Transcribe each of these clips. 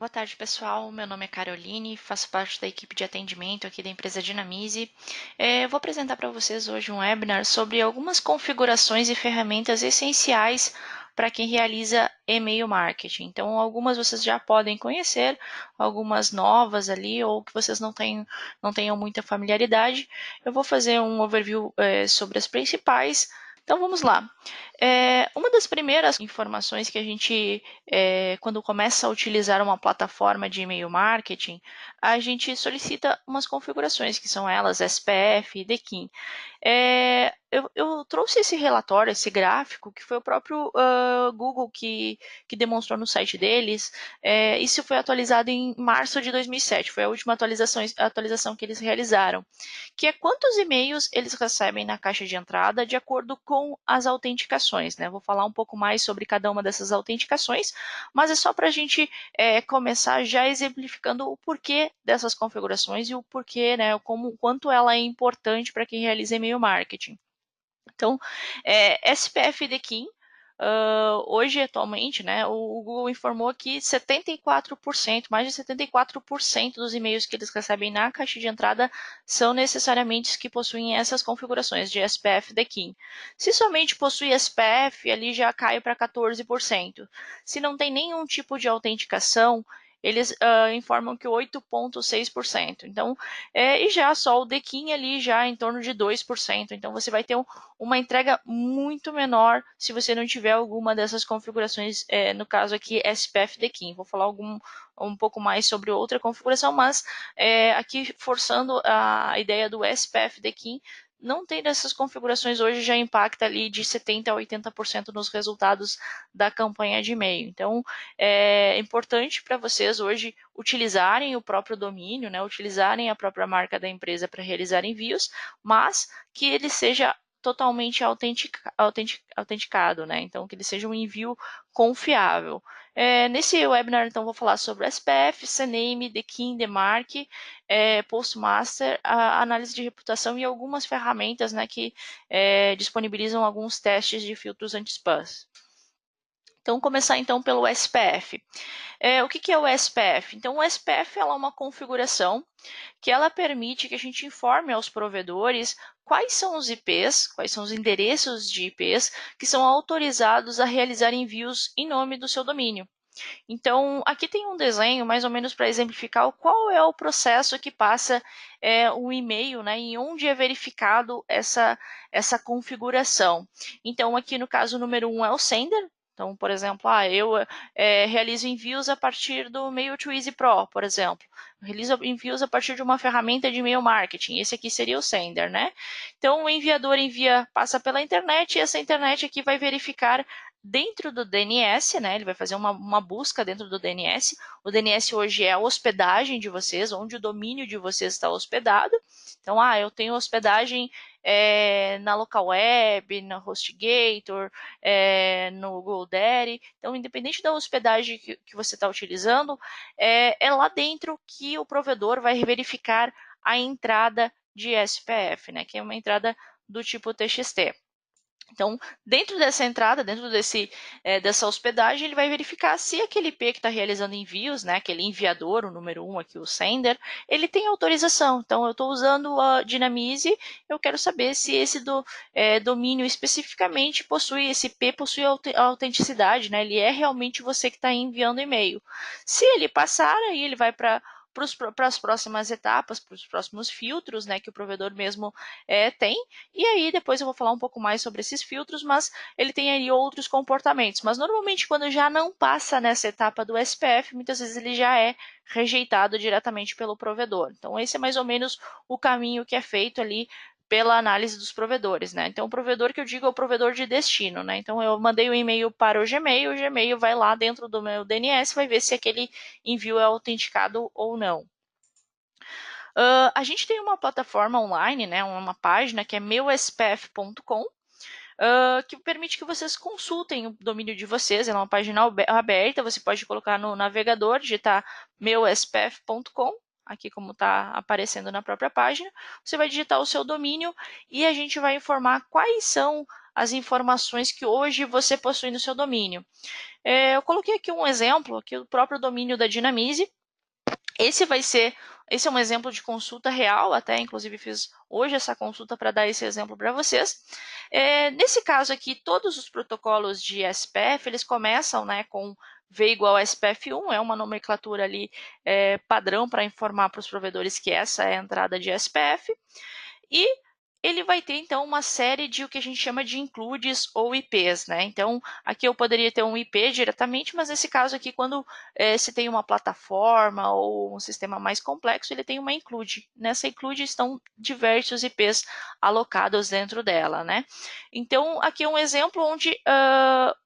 Boa tarde, pessoal. Meu nome é Caroline, faço parte da equipe de atendimento aqui da empresa Dinamize. Eu vou apresentar para vocês hoje um webinar sobre algumas configurações e ferramentas essenciais para quem realiza e-mail marketing. Então, algumas vocês já podem conhecer, algumas novas ali, ou que vocês não tenham muita familiaridade. Eu vou fazer um overview sobre as principais. Então, vamos lá. Uma das primeiras informações que a gente quando começa a utilizar uma plataforma de e-mail marketing, a gente solicita umas configurações, que são elas SPF e DKIM. Eu trouxe esse relatório, esse gráfico, que foi o próprio Google que demonstrou no site deles. Isso foi atualizado em março de 2007, foi a última atualização que eles realizaram, que é quantos e-mails eles recebem na caixa de entrada de acordo com as autenticações, né? Vou falar um pouco mais sobre cada uma dessas autenticações, mas é só para a gente começar já exemplificando o porquê dessas configurações e o porquê, né, quanto ela é importante para quem realiza e-mail marketing. Então, SPF DKIM, hoje, atualmente, né, o Google informou que 74%, mais de 74% dos e-mails que eles recebem na caixa de entrada são necessariamente que possuem essas configurações de SPF DKIM. Se somente possui SPF, ali já cai para 14%. Se não tem nenhum tipo de autenticação, eles informam que 8,6%. Então, e já só o DKIM ali já em torno de 2%. Então, você vai ter uma entrega muito menor se você não tiver alguma dessas configurações, no caso aqui SPF DKIM. Vou falar um pouco mais sobre outra configuração, mas aqui forçando a ideia do SPF DKIM, não ter essas configurações hoje já impacta ali de 70% a 80% nos resultados da campanha de e-mail. Então, é importante para vocês hoje utilizarem o próprio domínio, né, utilizarem a própria marca da empresa para realizar envios, mas que ele seja totalmente autenticado, né? Então, que ele seja um envio confiável. Nesse webinar, então, vou falar sobre SPF, CNAME, DKIM, DMARC, Postmaster, a análise de reputação e algumas ferramentas, né, que disponibilizam alguns testes de filtros anti-spam. Então, começar então pelo SPF. O que é o SPF? Então, o SPF é uma configuração que ela permite que a gente informe aos provedores quais são os IPs, quais são os endereços de IPs que são autorizados a realizar envios em nome do seu domínio. Então, aqui tem um desenho mais ou menos para exemplificar qual é o processo que passa o e-mail, né, e onde é verificado essa configuração. Então, aqui no caso número 1 é o sender. Então, por exemplo, eu realizo envios a partir do Mail to Easy Pro, por exemplo. Realizo envios a partir de uma ferramenta de e-mail marketing. Esse aqui seria o sender, né? Então, o enviador passa pela internet e essa internet aqui vai verificar dentro do DNS, né? Ele vai fazer uma busca dentro do DNS. O DNS hoje é a hospedagem de vocês, onde o domínio de vocês está hospedado. Então, eu tenho hospedagem na local web, na HostGator, no GoDaddy. Então, independente da hospedagem que você está utilizando, é lá dentro que o provedor vai verificar a entrada de SPF, né? Que é uma entrada do tipo TXT. Então, dentro dessa entrada, dentro dessa hospedagem, ele vai verificar se aquele IP que está realizando envios, né, aquele enviador, o número 1 aqui, o sender, ele tem autorização. Então, eu estou usando a Dinamize, eu quero saber se esse domínio especificamente possui, esse IP possui autenticidade, né, ele é realmente você que está enviando e-mail. Se ele passar, aí ele vai para as próximas etapas, para os próximos filtros, né, que o provedor mesmo tem. E aí depois eu vou falar um pouco mais sobre esses filtros, mas ele tem aí outros comportamentos. Mas normalmente quando já não passa nessa etapa do SPF, muitas vezes ele já é rejeitado diretamente pelo provedor. Então esse é mais ou menos o caminho que é feito ali pela análise dos provedores, né? Então o provedor que eu digo é o provedor de destino, né? Então eu mandei o e-mail para o Gmail vai lá dentro do meu DNS, vai ver se aquele envio é autenticado ou não. A gente tem uma plataforma online, né, uma página que é meuspf.com, que permite que vocês consultem o domínio de vocês. Ela é uma página aberta, você pode colocar no navegador, digitar meuspf.com, aqui como está aparecendo na própria página. Você vai digitar o seu domínio e a gente vai informar quais são as informações que hoje você possui no seu domínio. Eu coloquei aqui um exemplo, aqui o próprio domínio da Dinamize. Esse é um exemplo de consulta real, até inclusive fiz hoje essa consulta para dar esse exemplo para vocês. Nesse caso aqui, todos os protocolos de SPF, eles começam, né, com V igual a SPF1, é uma nomenclatura ali padrão para informar para os provedores que essa é a entrada de SPF. E ele vai ter, então, uma série de o que a gente chama de includes ou IPs, né? Então, aqui eu poderia ter um IP diretamente, mas nesse caso aqui, quando se tem uma plataforma ou um sistema mais complexo, ele tem uma include. Nessa include estão diversos IPs alocados dentro dela, né? Então, aqui é um exemplo onde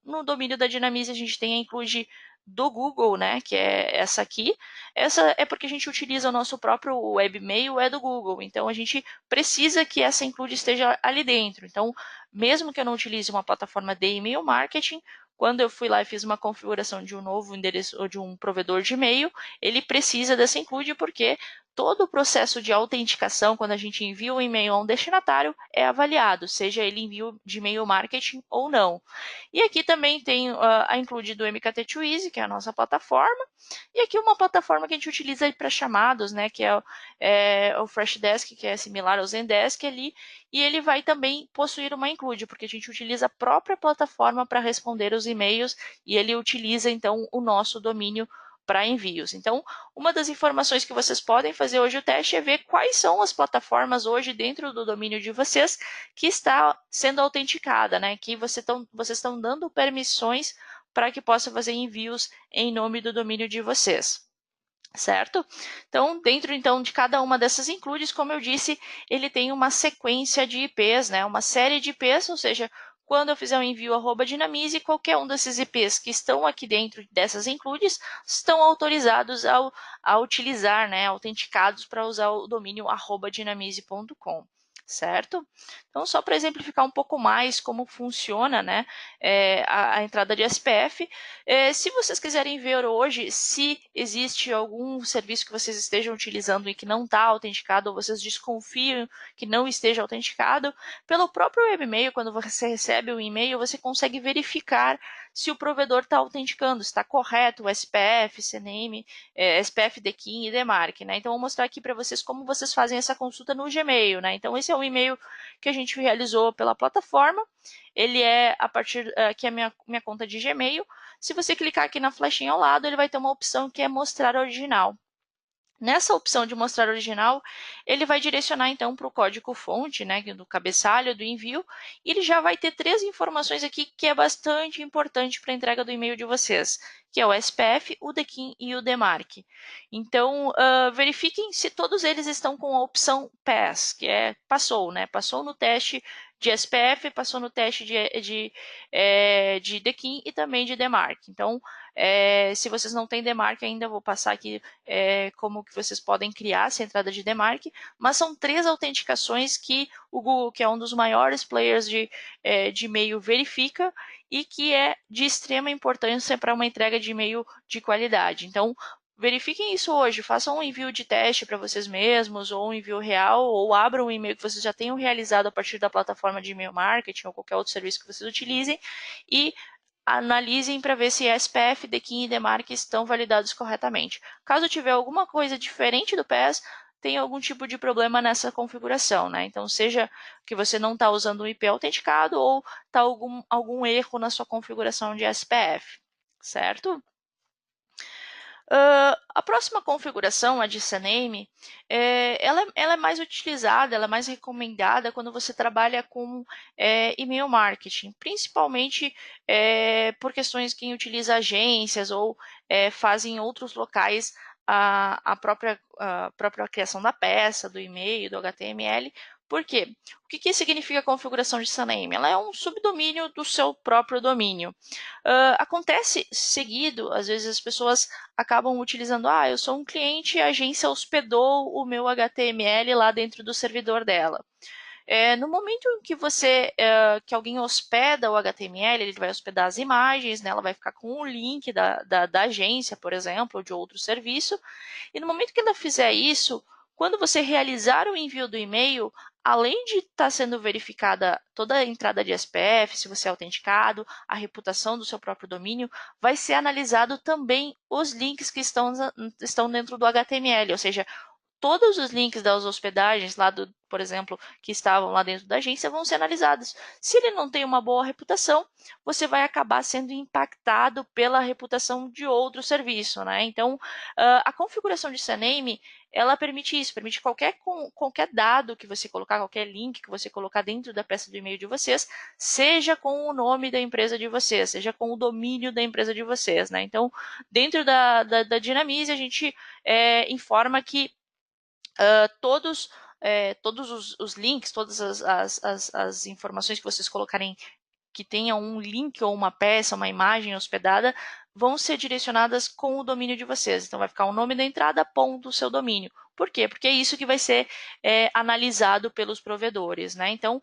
no domínio da Dinamize a gente tem a include do Google, né, que é essa aqui. Essa é porque a gente utiliza o nosso próprio webmail, é do Google. Então, a gente precisa que essa include esteja ali dentro. Então, mesmo que eu não utilize uma plataforma de e-mail marketing, quando eu fui lá e fiz uma configuração de um novo endereço ou de um provedor de e-mail, ele precisa dessa include porque todo o processo de autenticação, quando a gente envia um e-mail a um destinatário, é avaliado, seja ele envio de e-mail marketing ou não. E aqui também tem a include do MKT2Easy, que é a nossa plataforma, e aqui uma plataforma que a gente utiliza para chamados, né, que é o Freshdesk, que é similar ao Zendesk ali, e ele vai também possuir uma include, porque a gente utiliza a própria plataforma para responder os e-mails e ele utiliza então o nosso domínio para envios. Então, uma das informações que vocês podem fazer hoje o teste é ver quais são as plataformas hoje dentro do domínio de vocês que está sendo autenticada, né? Que vocês estão dando permissões para que possa fazer envios em nome do domínio de vocês. Certo? Então, dentro então de cada uma dessas includes, como eu disse, ele tem uma sequência de IPs, né? Uma série de IPs, ou seja, quando eu fizer um envio @dinamize, qualquer um desses IPs que estão aqui dentro dessas includes estão autorizados a utilizar, né? Autenticados para usar o domínio @dinamize.com. Certo? Então, só para exemplificar um pouco mais como funciona, né, a entrada de SPF, se vocês quiserem ver hoje se existe algum serviço que vocês estejam utilizando e que não está autenticado, ou vocês desconfiam que não esteja autenticado, pelo próprio webmail, quando você recebe o e-mail, você consegue verificar se o provedor está autenticando, se está correto o SPF, CNAME, SPF, DKIM e DMARC. Né? Então, vou mostrar aqui para vocês como vocês fazem essa consulta no Gmail. Né? Então, esse é o e-mail que a gente realizou pela plataforma. Ele é a partir aqui é a minha conta de Gmail. Se você clicar aqui na flechinha ao lado, ele vai ter uma opção que é mostrar original. Nessa opção de mostrar original, ele vai direcionar então para o código-fonte, né, do cabeçalho do envio, e ele já vai ter 3 informações aqui que é bastante importante para a entrega do e-mail de vocês, que é o SPF, o DKIM e o DMARC. Então, verifiquem se todos eles estão com a opção Pass, que é passou, né? Passou no teste de SPF, passou no teste de DKIM e também de DMARC. Então, se vocês não têm DMARC ainda, vou passar aqui como que vocês podem criar essa entrada de DMARC, mas são 3 autenticações que o Google, que é um dos maiores players de e-mail, verifica e que é de extrema importância para uma entrega de e-mail de qualidade. Então, verifiquem isso hoje, façam um envio de teste para vocês mesmos, ou um envio real, ou abram um e-mail que vocês já tenham realizado a partir da plataforma de e-mail marketing ou qualquer outro serviço que vocês utilizem e analisem para ver se SPF, DKIM e DMARC estão validados corretamente. Caso tiver alguma coisa diferente do PES, tem algum tipo de problema nessa configuração, né? Então, seja que você não está usando um IP autenticado ou está algum erro na sua configuração de SPF, certo? A próxima configuração, a de CNAME, ela é mais utilizada, ela é mais recomendada quando você trabalha com e-mail marketing, principalmente por questões quem utiliza agências ou faz em outros locais a própria criação da peça, do e-mail, do HTML. Por quê? O que significa a configuração de CNAME? Ela é um subdomínio do seu próprio domínio. Acontece seguido, às vezes as pessoas acabam utilizando, eu sou um cliente e a agência hospedou o meu HTML lá dentro do servidor dela. No momento em que alguém hospeda o HTML, ele vai hospedar as imagens, né, ela vai ficar com o link da agência, por exemplo, ou de outro serviço, e no momento que ela fizer isso, Quando você realizar o envio do e-mail, além de estar sendo verificada toda a entrada de SPF, se você é autenticado, a reputação do seu próprio domínio, vai ser analisado também os links que estão dentro do HTML, ou seja, todos os links das hospedagens lá por exemplo, que estavam lá dentro da agência vão ser analisados. Se ele não tem uma boa reputação, você vai acabar sendo impactado pela reputação de outro serviço, né? Então, a configuração de CNAME, ela permite isso, permite qualquer dado que você colocar, qualquer link que você colocar dentro da peça do e-mail de vocês, seja com o nome da empresa de vocês, seja com o domínio da empresa de vocês, né? Então, dentro da Dinamize, a gente informa que todos os links, todas as informações que vocês colocarem que tenham um link ou uma peça, uma imagem hospedada, vão ser direcionadas com o domínio de vocês. Então, vai ficar o nome da entrada, ponto, o seu domínio. Por quê? Porque é isso que vai ser analisado pelos provedores, né? Então,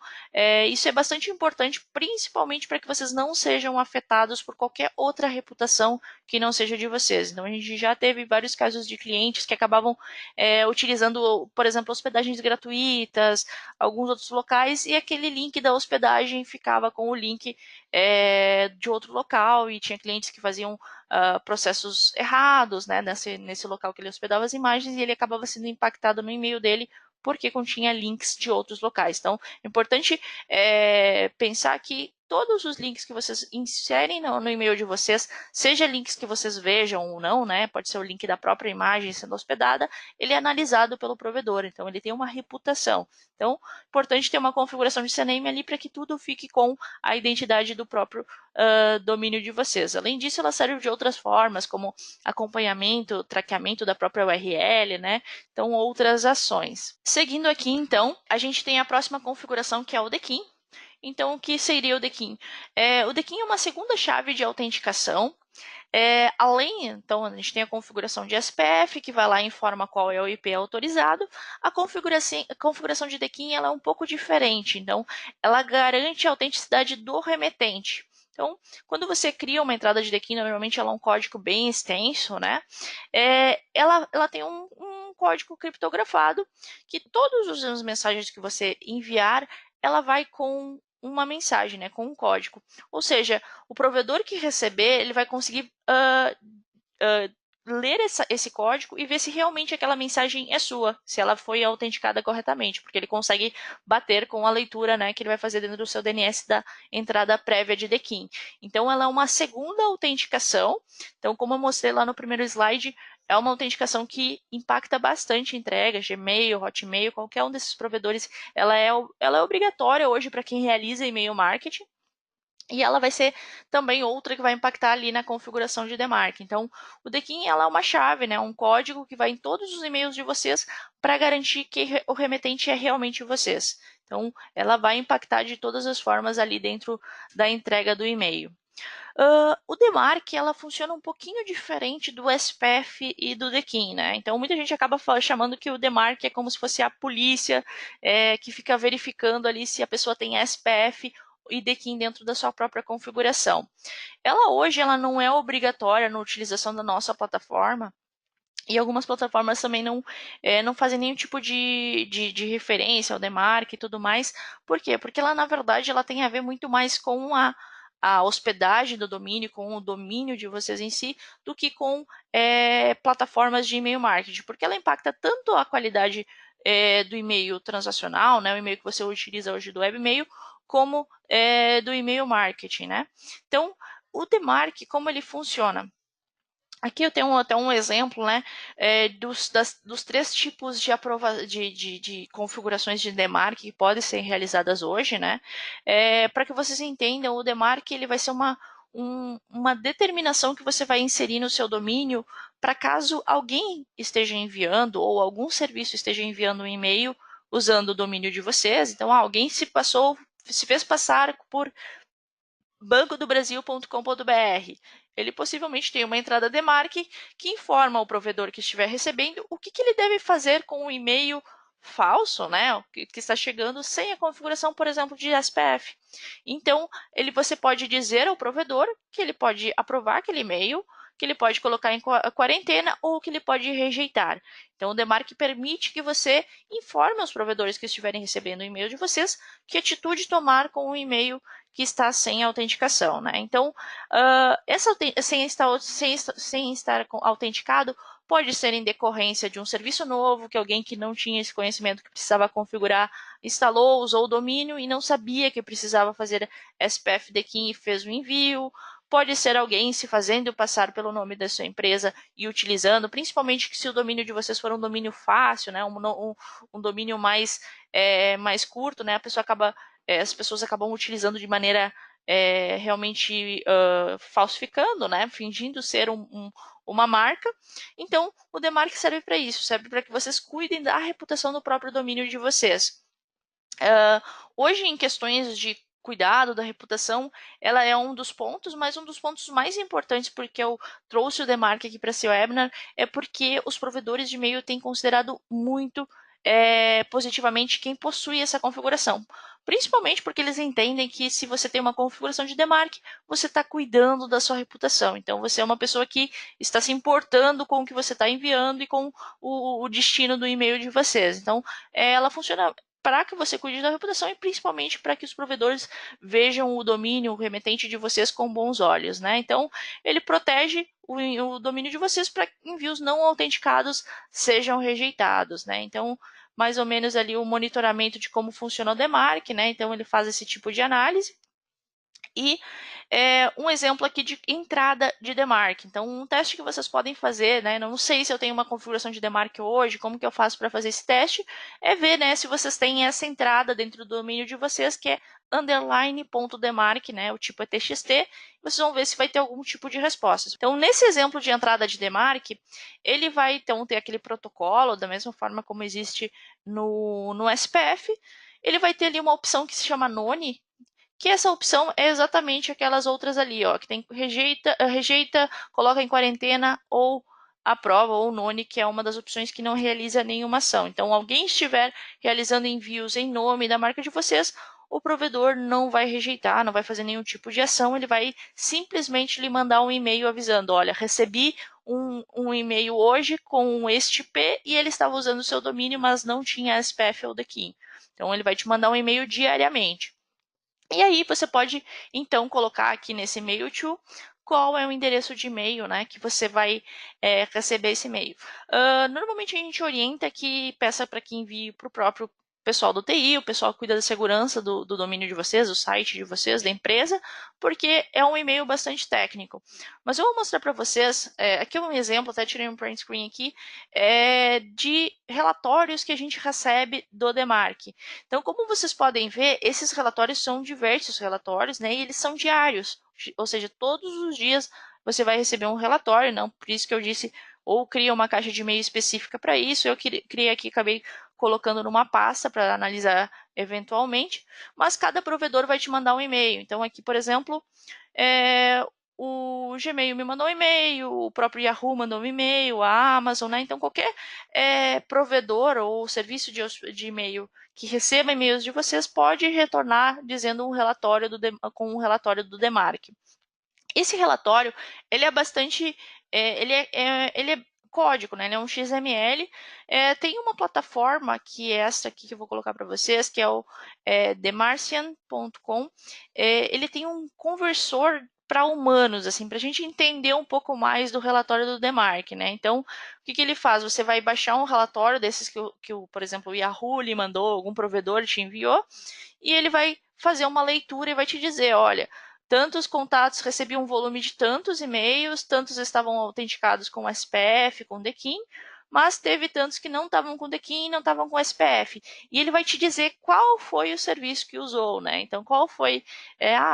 isso é bastante importante, principalmente para que vocês não sejam afetados por qualquer outra reputação que não seja de vocês. Então, a gente já teve vários casos de clientes que acabavam utilizando, por exemplo, hospedagens gratuitas, alguns outros locais, e aquele link da hospedagem ficava com o link de outro local, e tinha clientes que faziam processos errados, né, nesse local que ele hospedava as imagens, e ele acabava sendo impactado no e-mail dele porque continha links de outros locais. Então, é importante pensar que todos os links que vocês inserem no e-mail de vocês, seja links que vocês vejam ou não, né, pode ser o link da própria imagem sendo hospedada, ele é analisado pelo provedor, então ele tem uma reputação. Então, importante ter uma configuração de CNAME ali para que tudo fique com a identidade do próprio domínio de vocês. Além disso, ela serve de outras formas, como acompanhamento, traqueamento da própria URL, né? Então, outras ações. Seguindo aqui, então, a gente tem a próxima configuração, que é o DKIM. Então, o que seria o DKIM? O DKIM é uma segunda chave de autenticação. Além, então, a gente tem a configuração de SPF, que vai lá e informa qual é o IP autorizado. A configuração de DKIM ela é um pouco diferente, então, ela garante a autenticidade do remetente. Então, quando você cria uma entrada de DKIM, normalmente ela é um código bem extenso, né? Ela tem um código criptografado que todas as mensagens que você enviar, ela vai com uma mensagem, né, com um código. Ou seja, o provedor que receber, ele vai conseguir ler esse código e ver se realmente aquela mensagem é sua, se ela foi autenticada corretamente, porque ele consegue bater com a leitura, né, que ele vai fazer dentro do seu DNS da entrada prévia de DKIM. Então, ela é uma segunda autenticação. Então, como eu mostrei lá no primeiro slide, é uma autenticação que impacta bastante entregas, Gmail, Hotmail, qualquer um desses provedores. Ela é obrigatória hoje para quem realiza e-mail marketing. E ela vai ser também outra que vai impactar ali na configuração de DMARC. Então, o DKIM ela é uma chave, né, um código que vai em todos os e-mails de vocês para garantir que o remetente é realmente vocês. Então, ela vai impactar de todas as formas ali dentro da entrega do e-mail. O DMARC ela funciona um pouquinho diferente do SPF e do DKIM, né? Então, muita gente acaba chamando que o DMARC é como se fosse a polícia que fica verificando ali se a pessoa tem SPF e DKIM dentro da sua própria configuração. Hoje ela não é obrigatória na utilização da nossa plataforma, e algumas plataformas também não fazem nenhum tipo de referência ao DMARC e tudo mais. Por quê? Porque ela, na verdade, ela tem a ver muito mais com a hospedagem do domínio, com o domínio de vocês em si, do que com plataformas de e-mail marketing, porque ela impacta tanto a qualidade do e-mail transacional, né, o e-mail que você utiliza hoje do webmail, como do e-mail marketing, né? Então, o DMARC, como ele funciona? Aqui eu tenho até um exemplo, né, dos 3 tipos de configurações de DMARC que podem ser realizadas hoje, né? Para que vocês entendam, o DMARC ele vai ser uma determinação que você vai inserir no seu domínio para caso alguém esteja enviando ou algum serviço esteja enviando um e-mail usando o domínio de vocês. Então, alguém se fez passar por bancodobrasil.com.br. Ele possivelmente tem uma entrada DMARC que informa ao provedor que estiver recebendo o que ele deve fazer com o e-mail falso, né, que está chegando sem a configuração, por exemplo, de SPF. Então, você pode dizer ao provedor que ele pode aprovar aquele e-mail, que ele pode colocar em quarentena ou que ele pode rejeitar. Então, o DMARC permite que você informe os provedores que estiverem recebendo o e-mail de vocês que atitude tomar com o e-mail que está sem autenticação, né? Então, sem estar autenticado, pode ser em decorrência de um serviço novo, que alguém que não tinha esse conhecimento que precisava configurar instalou, usou o domínio e não sabia que precisava fazer SPF DKIM e fez o envio. Pode ser alguém se fazendo passar pelo nome da sua empresa e utilizando, principalmente se o domínio de vocês for um domínio fácil, né, um domínio mais curto, né, as pessoas acabam utilizando de maneira realmente falsificando, né, fingindo ser uma marca. Então, o DMARC serve para isso, serve para que vocês cuidem da reputação do próprio domínio de vocês. Hoje, em questões de cuidado da reputação, ela é um dos pontos, mas um dos pontos mais importantes porque eu trouxe o DMARC aqui para esse webinar é porque os provedores de e-mail têm considerado muito positivamente quem possui essa configuração. Principalmente porque eles entendem que se você tem uma configuração de DMARC, você está cuidando da sua reputação. Então, você é uma pessoa que está se importando com o que você está enviando e com o destino do e-mail de vocês. Então, ela funciona para que você cuide da reputação e principalmente para que os provedores vejam o domínio, o remetente de vocês com bons olhos, né? Então, ele protege o domínio de vocês para que envios não autenticados sejam rejeitados, né? Então, mais ou menos ali o monitoramento de como funciona o DMARC, né? Então, ele faz esse tipo de análise. E um exemplo aqui de entrada de DMARC. Então, um teste que vocês podem fazer, né? Não sei se eu tenho uma configuração de DMARC hoje, como que eu faço para fazer esse teste, é ver, né, se vocês têm essa entrada dentro do domínio de vocês, que é underline.dmarc, né? O tipo é TXT, vocês vão ver se vai ter algum tipo de resposta. Então, nesse exemplo de entrada de DMARC, ele vai então ter aquele protocolo, da mesma forma como existe no SPF, ele vai ter ali uma opção que se chama None, que essa opção é exatamente aquelas outras ali, ó, que tem rejeita, coloca em quarentena ou aprova ou none, que é uma das opções que não realiza nenhuma ação. Então, alguém estiver realizando envios em nome da marca de vocês, o provedor não vai rejeitar, não vai fazer nenhum tipo de ação, ele vai simplesmente lhe mandar um e-mail avisando, olha, recebi um e-mail hoje com este IP e ele estava usando o seu domínio, mas não tinha SPF ou DKIM. Então, ele vai te mandar um e-mail diariamente. E aí você pode, então, colocar aqui nesse e-mail to qual é o endereço de e-mail, né, que você vai receber esse e-mail. Normalmente a gente orienta que peça para que envie para o próprio pessoal do TI, o pessoal que cuida da segurança do domínio de vocês, do site de vocês, da empresa, porque é um e-mail bastante técnico. Mas eu vou mostrar para vocês, aqui é um exemplo, até tirei um print screen aqui, de relatórios que a gente recebe do DMARC. Então, como vocês podem ver, esses relatórios são diversos relatórios, né? E eles são diários, ou seja, todos os dias você vai receber um relatório, não? Por isso que eu disse, ou cria uma caixa de e-mail específica para isso. Eu criei aqui, acabei colocando numa pasta para analisar eventualmente, mas cada provedor vai te mandar um e-mail. Então, aqui, por exemplo, o Gmail me mandou um e-mail, o próprio Yahoo mandou um e-mail, a Amazon, né? Então, qualquer provedor ou serviço de e-mail que receba e-mails de vocês pode retornar dizendo com um relatório do DMARC. Esse relatório, ele é bastante, ele é código, né? Ele é um XML. Tem uma plataforma que é essa aqui que eu vou colocar para vocês, que é o themartian.com. Ele tem um conversor para humanos, assim, para a gente entender um pouco mais do relatório do DMARC, né? Então, o que ele faz? Você vai baixar um relatório desses por exemplo, o Yahoo lhe mandou, algum provedor te enviou, e ele vai fazer uma leitura e vai te dizer, olha, tantos contatos recebiam um volume de tantos e-mails, tantos estavam autenticados com SPF, com DKIM, mas teve tantos que não estavam com DKIM e não estavam com SPF. E ele vai te dizer qual foi o serviço que usou, né? Então, qual foi?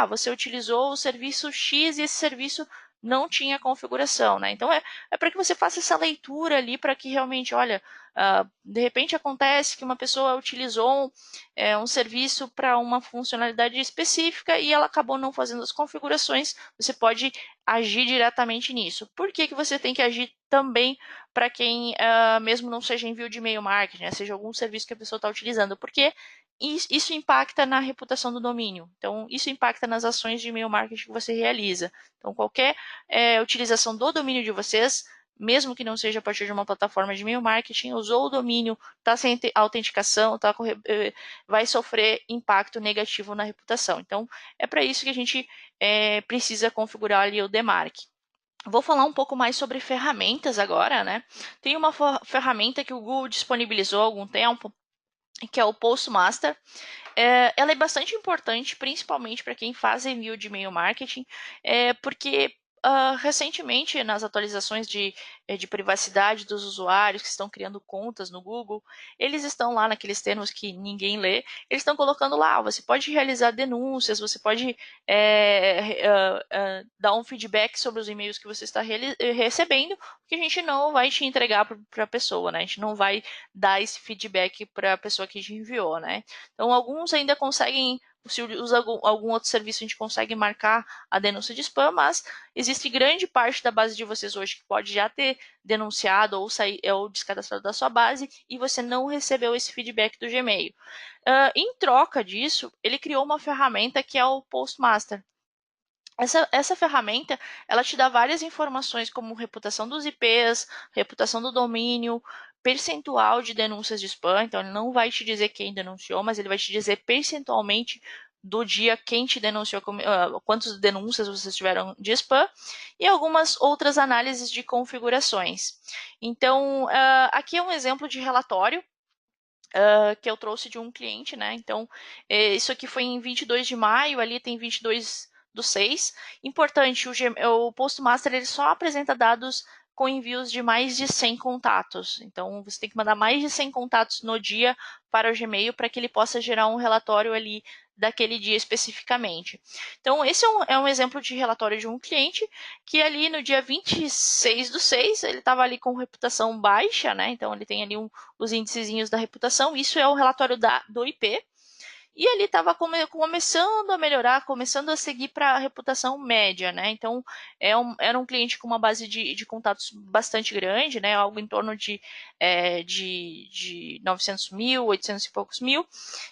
Você utilizou o serviço X e esse serviço não tinha configuração, né? Então, é para que você faça essa leitura ali para que realmente, olha, de repente acontece que uma pessoa utilizou um serviço para uma funcionalidade específica e ela acabou não fazendo as configurações, você pode agir diretamente nisso. Por que você tem que agir também para quem, mesmo não seja envio de e-mail marketing, né, seja algum serviço que a pessoa está utilizando? Porque isso impacta na reputação do domínio. Então, isso impacta nas ações de e-mail marketing que você realiza. Então, qualquer utilização do domínio de vocês, mesmo que não seja a partir de uma plataforma de e-mail marketing, usou o domínio, está sem autenticação, vai sofrer impacto negativo na reputação. Então, é para isso que a gente precisa configurar ali o DMARC. Vou falar um pouco mais sobre ferramentas agora, né? Tem uma ferramenta que o Google disponibilizou há algum tempo, que é o Postmaster. Ela é bastante importante, principalmente para quem faz envio de e-mail marketing, porque recentemente, nas atualizações de privacidade dos usuários que estão criando contas no Google, eles estão lá naqueles termos que ninguém lê, eles estão colocando lá, você pode realizar denúncias, você pode dar um feedback sobre os e-mails que você está recebendo, porque a gente não vai te entregar para a pessoa, né? A gente não vai dar esse feedback para a pessoa que te enviou, né? Então, alguns ainda conseguem, se usa algum outro serviço, a gente consegue marcar a denúncia de spam, mas existe grande parte da base de vocês hoje que pode já ter denunciado ou descadastrado da sua base e você não recebeu esse feedback do Gmail. Em troca disso, ele criou uma ferramenta que é o Postmaster. Essa ferramenta, ela te dá várias informações como reputação dos IPs, reputação do domínio, percentual de denúncias de spam. Então, ele não vai te dizer quem denunciou, mas ele vai te dizer percentualmente do dia quem te denunciou, quantas denúncias vocês tiveram de spam e algumas outras análises de configurações. Então, aqui é um exemplo de relatório que eu trouxe de um cliente, né? Então, isso aqui foi em 22 de maio, ali tem 22/6. Importante, o Postmaster ele só apresenta dados com envios de mais de 100 contatos. Então, você tem que mandar mais de 100 contatos no dia para o Gmail para que ele possa gerar um relatório ali daquele dia especificamente. Então, esse é um exemplo de relatório de um cliente que ali no dia 26/6, ele estava ali com reputação baixa, né? Então, ele tem ali os índicezinhos da reputação. Isso é o relatório do IP. E ele estava começando a melhorar, começando a seguir para a reputação média, né? Então, era um cliente com uma base de contatos bastante grande, né? Algo em torno de 900 mil, 800 e poucos mil.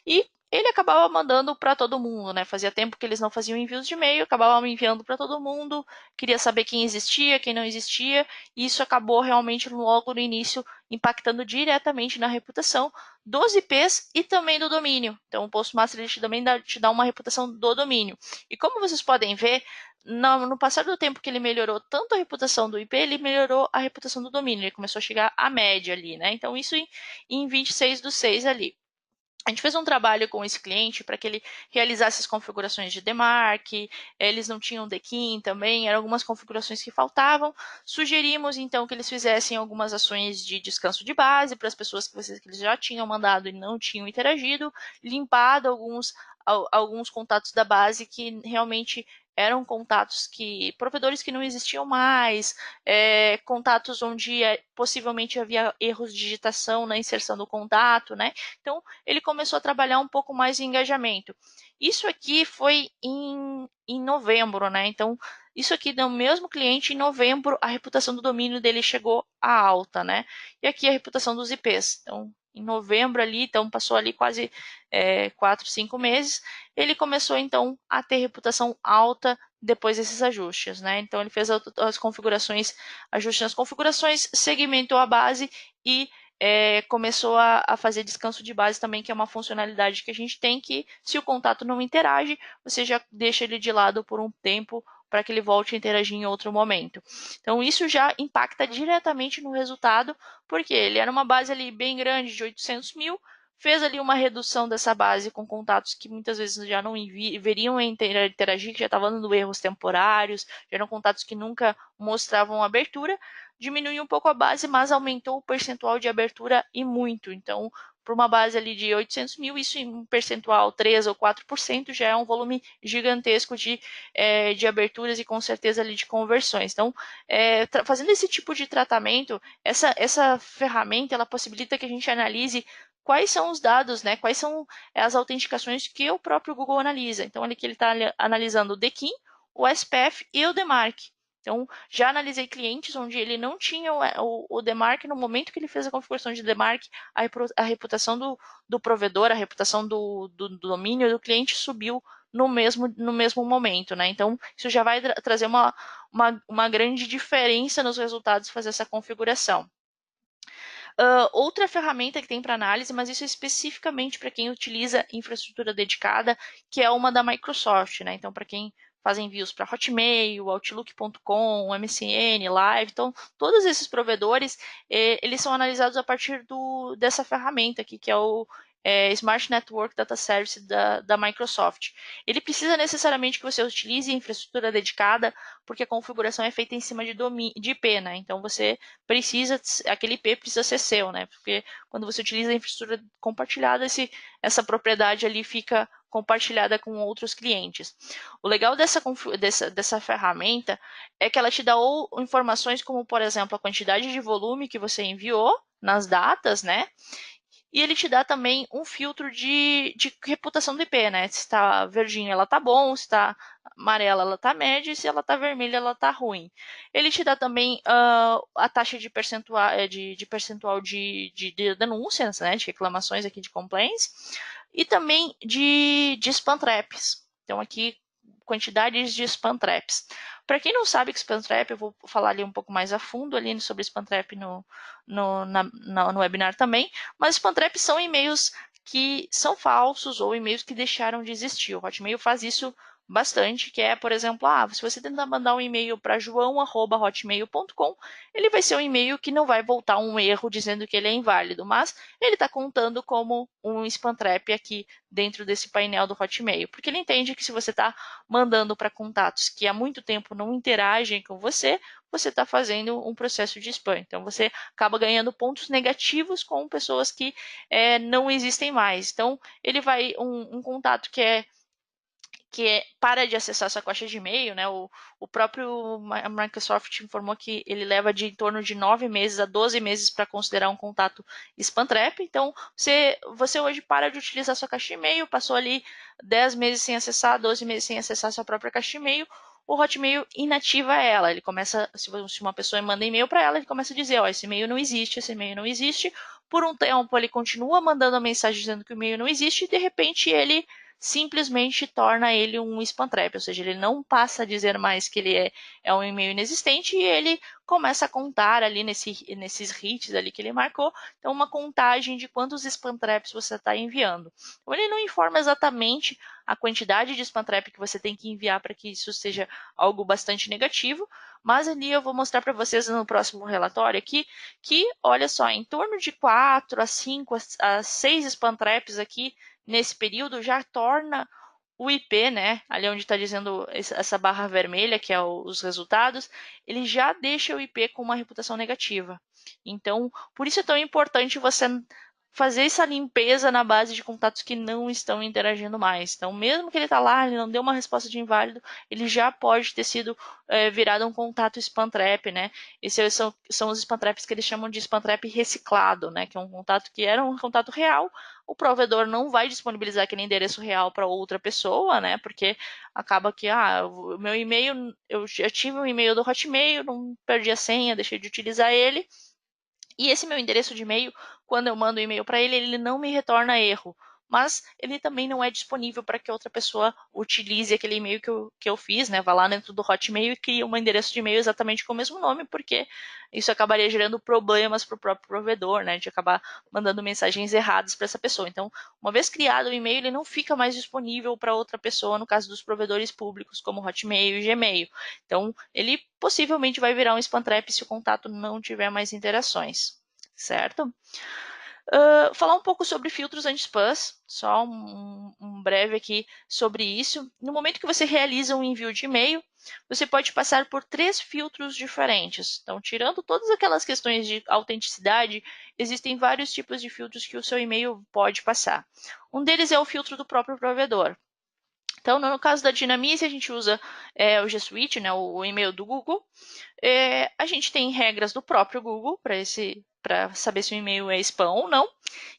E ele acabava mandando para todo mundo, né? Fazia tempo que eles não faziam envios de e-mail, acabava enviando para todo mundo, queria saber quem existia, quem não existia, e isso acabou realmente logo no início impactando diretamente na reputação dos IPs e também do domínio. Então, o Postmaster ele também te dá uma reputação do domínio. E como vocês podem ver, no passar do tempo que ele melhorou tanto a reputação do IP, ele melhorou a reputação do domínio. Ele começou a chegar à média ali, né? Então, isso em 26/6 ali. A gente fez um trabalho com esse cliente para que ele realizasse as configurações de DMARC, eles não tinham DKIM também, eram algumas configurações que faltavam. Sugerimos, então, que eles fizessem algumas ações de descanso de base para as pessoas que eles já tinham mandado e não tinham interagido, limpado alguns contatos da base que realmente eram contatos provedores que não existiam mais, contatos onde possivelmente havia erros de digitação na inserção do contato, né? Então, ele começou a trabalhar um pouco mais em engajamento. Isso aqui foi em novembro, né? Então, isso aqui do mesmo cliente, em novembro, a reputação do domínio dele chegou à alta, né? E aqui a reputação dos IPs. Então, em novembro ali, então passou ali quase 4, 5 meses, ele começou então a ter reputação alta depois desses ajustes, né? Então ele fez as configurações, ajustes nas configurações, segmentou a base e começou a fazer descanso de base também, que é uma funcionalidade que a gente tem que, se o contato não interage, você já deixa ele de lado por um tempo para que ele volte a interagir em outro momento. Então, isso já impacta diretamente no resultado, porque ele era uma base ali bem grande, de 800 mil, fez ali uma redução dessa base com contatos que muitas vezes já não veriam interagir, que já estavam dando erros temporários, já eram contatos que nunca mostravam abertura, diminuiu um pouco a base, mas aumentou o percentual de abertura e muito. Então, uma base ali de 800 mil, isso em um percentual 3 ou 4% já é um volume gigantesco de aberturas e com certeza ali de conversões. Então, fazendo esse tipo de tratamento, essa ferramenta ela possibilita que a gente analise quais são os dados, né? Quais são as autenticações que o próprio Google analisa. Então, ali que ele está analisando o DKIM, o SPF e o DMARC. Então, já analisei clientes onde ele não tinha o DMARC, no momento que ele fez a configuração de DMARC, a reputação do provedor, a reputação do domínio do cliente subiu no mesmo momento, né? Então, isso já vai trazer uma grande diferença nos resultados fazer essa configuração. Outra ferramenta que tem para análise, mas isso é especificamente para quem utiliza infraestrutura dedicada, que é uma da Microsoft, né? Então, para quem faz envios para Hotmail, Outlook.com, MSN, Live, então todos esses provedores eles são analisados a partir dessa ferramenta aqui, que é o Smart Network Data Service da Microsoft. Ele precisa necessariamente que você utilize infraestrutura dedicada, porque a configuração é feita em cima de IP, né? Então você precisa, aquele IP precisa ser seu, né? Porque quando você utiliza a infraestrutura compartilhada, essa propriedade ali fica compartilhada com outros clientes. O legal dessa ferramenta é que ela te dá informações como, por exemplo, a quantidade de volume que você enviou nas datas, né? E ele te dá também um filtro de reputação do IP, né? Se está verdinha, ela tá bom, se está amarela, ela tá média, e se ela tá vermelha, ela tá ruim. Ele te dá também a taxa de percentual de denúncias, né? De reclamações aqui de complaints, e também de spam traps. Então, aqui, quantidades de spam traps. Para quem não sabe que spam trap, eu vou falar ali um pouco mais a fundo ali sobre spam trap no webinar também, mas spam traps são e-mails que são falsos ou e-mails que deixaram de existir. O Hotmail faz isso bastante, que é, por exemplo, se você tentar mandar um e-mail para joão@hotmail.com, ele vai ser um e-mail que não vai voltar um erro dizendo que ele é inválido, mas ele está contando como um spam trap aqui dentro desse painel do Hotmail, porque ele entende que se você está mandando para contatos que há muito tempo não interagem com você está fazendo um processo de spam. Então, você acaba ganhando pontos negativos com pessoas que não existem mais. Então, ele vai um contato que para de acessar sua caixa de e-mail, né? O próprio Microsoft informou que ele leva de em torno de 9 meses a 12 meses para considerar um contato spam trap. Então, você hoje para de utilizar sua caixa de e-mail, passou ali 10 meses sem acessar, 12 meses sem acessar sua própria caixa de e-mail, o Hotmail inativa ela. Ele começa, se uma pessoa manda e-mail para ela, ele começa a dizer, esse e-mail não existe, esse e-mail não existe. Por um tempo, ele continua mandando a mensagem dizendo que o e-mail não existe e, de repente, ele simplesmente torna ele um spam trap, ou seja, ele não passa a dizer mais que ele é um e-mail inexistente e ele começa a contar ali nesses hits ali que ele marcou, então uma contagem de quantos spam traps você está enviando. Então ele não informa exatamente a quantidade de spam trap que você tem que enviar para que isso seja algo bastante negativo, mas ali eu vou mostrar para vocês no próximo relatório aqui que, olha só, em torno de 4 a 5 a 6 spam traps aqui nesse período já torna o IP, né, ali onde está dizendo essa barra vermelha, que é os resultados, ele já deixa o IP com uma reputação negativa. Então, por isso é tão importante você fazer essa limpeza na base de contatos que não estão interagindo mais. Então, mesmo que ele está lá, ele não deu uma resposta de inválido, ele já pode ter sido virado um contato spam trap, né? Esses são os spam traps que eles chamam de spam trap reciclado, né? Que é um contato que era um contato real, o provedor não vai disponibilizar aquele endereço real para outra pessoa, né? Porque acaba que, o meu e-mail, eu já tive um e-mail do Hotmail, não perdi a senha, deixei de utilizar ele. E esse meu endereço de e-mail, quando eu mando um e-mail para ele, ele não me retorna erro. Mas ele também não é disponível para que outra pessoa utilize aquele e-mail que eu fiz, né? Vá lá dentro do Hotmail e crie um endereço de e-mail exatamente com o mesmo nome, porque isso acabaria gerando problemas para o próprio provedor, né? De acabar mandando mensagens erradas para essa pessoa. Então, uma vez criado o e-mail, ele não fica mais disponível para outra pessoa, no caso dos provedores públicos, como Hotmail e Gmail. Então, ele possivelmente vai virar um spam trap se o contato não tiver mais interações, certo? Falar um pouco sobre filtros anti-spams, só um breve aqui sobre isso. No momento que você realiza um envio de e-mail, você pode passar por 3 filtros diferentes. Então, tirando todas aquelas questões de autenticidade, existem vários tipos de filtros que o seu e-mail pode passar. Um deles é o filtro do próprio provedor. Então, no caso da Dynamize, a gente usa o G Suite, né, o e-mail do Google. A gente tem regras do próprio Google para saber se o e-mail é spam ou não.